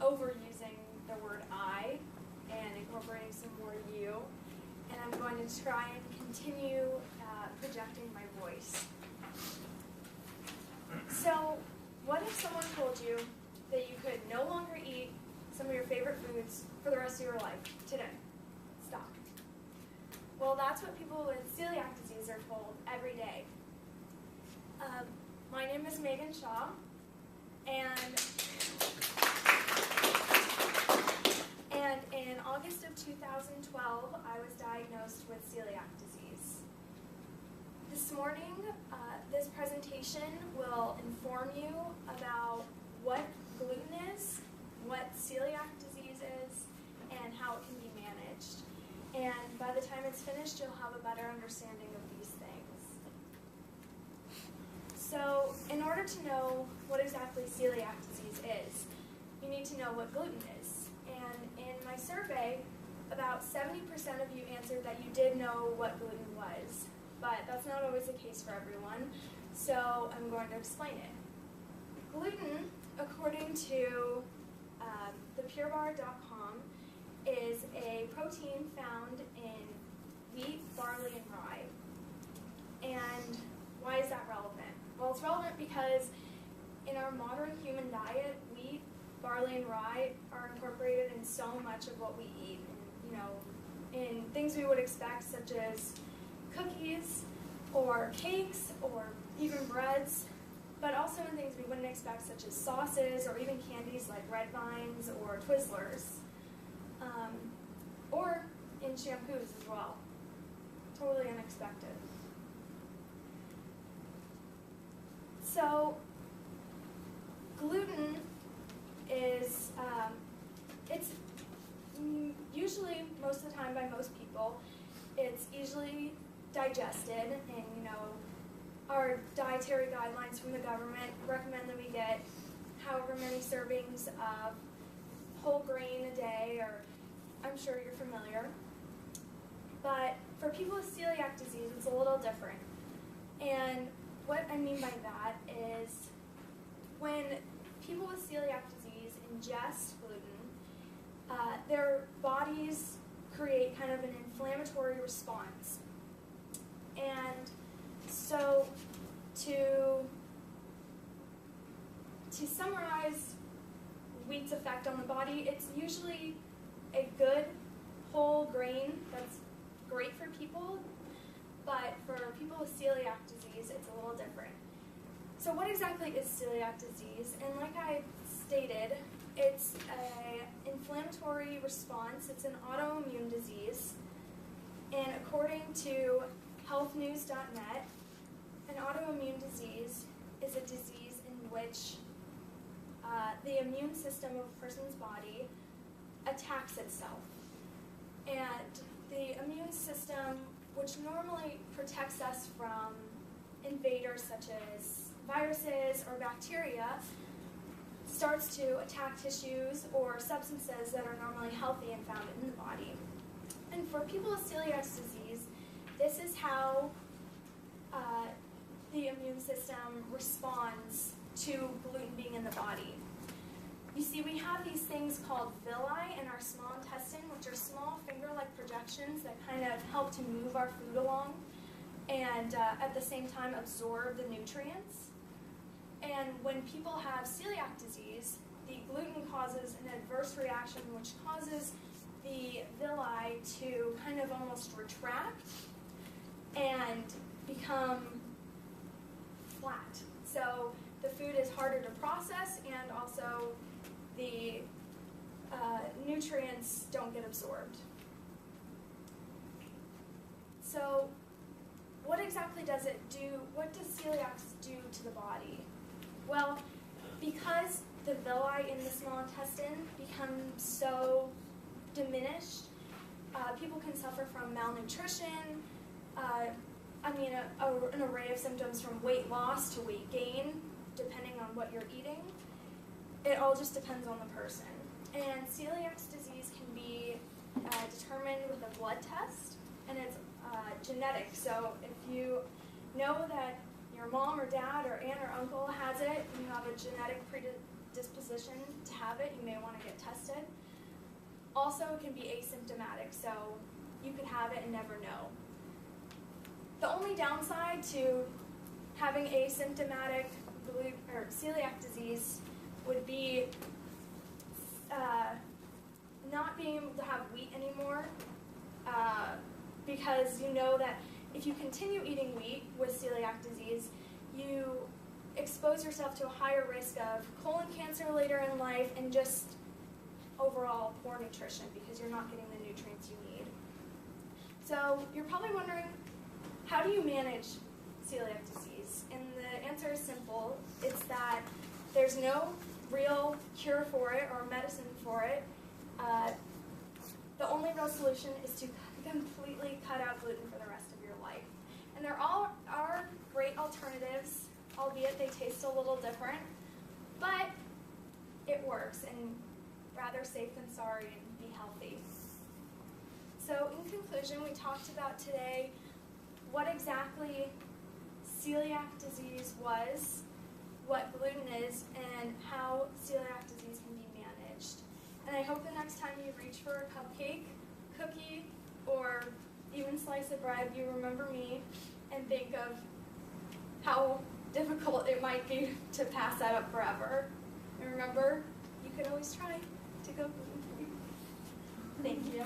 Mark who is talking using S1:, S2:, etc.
S1: overusing the word I and incorporating some more you. And I'm going to try and continue projecting my voice. So, what if someone told you that you could no longer eat some of your favorite foods for the rest of your life today? Stop. Well, that's what people with celiac disease are told every day. My name is Megan Shaw, and in August of 2012, I was diagnosed with celiac disease. This morning, this presentation will inform you about what gluten is, what celiac disease is, and how it can be managed. And by the time it's finished, you'll have a better understanding of these things. So, in order to know what exactly celiac disease is, you need to know what gluten is. And in my survey, about 70% of you answered that you did know what gluten was. But that's not always the case for everyone, so I'm going to explain it. Gluten, according to thepurebar.com, is a protein found in wheat, barley, and rye. And why is that relevant? Well, it's relevant because in our modern human diet, wheat, barley, and rye are incorporated in so much of what we eat. And, in things we would expect, such as cookies, or cakes, or even breads, but also in things we wouldn't expect, such as sauces, or even candies like Red Vines or Twizzlers, or in shampoos as well. Totally unexpected. So, gluten is, it's usually, most of the time by most people, it's easily digested, and our dietary guidelines from the government recommend that we get however many servings of whole grain a day, or I'm sure you're familiar. But for people with celiac disease, it's a little different. And what I mean by that is when people with celiac disease ingest gluten, their bodies create kind of an inflammatory response. And so to summarize wheat's effect on the body, it's usually a good whole grain that's great for people, but for people with celiac disease, it's a little different. So what exactly is celiac disease? And like I stated, it's an inflammatory response. It's an autoimmune disease. And according to healthnews.net, an autoimmune disease is a disease in which the immune system of a person's body attacks itself. And the immune system, which normally protects us from invaders such as viruses or bacteria, starts to attack tissues or substances that are normally healthy and found in the body. And for people with celiac disease, this is how the immune system responds to gluten being in the body. You see, we have these things called villi in our small intestine, which are small finger-like projections that kind of help to move our food along and at the same time absorb the nutrients. And when people have celiac disease, the gluten causes an adverse reaction which causes the villi to kind of almost retract and become flat. So the food is harder to process, and also the nutrients don't get absorbed. So what exactly does it do? What does celiac do to the body? Well, because the villi in the small intestine become so diminished, people can suffer from malnutrition, an array of symptoms from weight loss to weight gain, depending on what you're eating. It all just depends on the person. And celiac disease can be determined with a blood test, and it's genetic. So if you know that your mom or dad or aunt or uncle has it, and you have a genetic predisposition to have it, you may want to get tested. Also, it can be asymptomatic, so you could have it and never know. The only downside to having asymptomatic celiac disease would be not being able to have wheat anymore, because you know that if you continue eating wheat with celiac disease, you expose yourself to a higher risk of colon cancer later in life and just overall poor nutrition because you're not getting the nutrients you need. So you're probably wondering, how do you manage celiac disease? And the answer is simple. It's that there's no real cure for it or medicine for it. The only real solution is to completely cut out gluten for the rest of your life. And there are great alternatives, albeit they taste a little different, but it works, and rather safe than sorry, and be healthy. So in conclusion, we talked about today what exactly celiac disease was, what gluten is, and how celiac disease can be managed. And I hope the next time you reach for a cupcake, cookie, or even slice of bread, you remember me and think of how difficult it might be to pass that up forever. And remember, you could always try to go gluten-free. Thank you.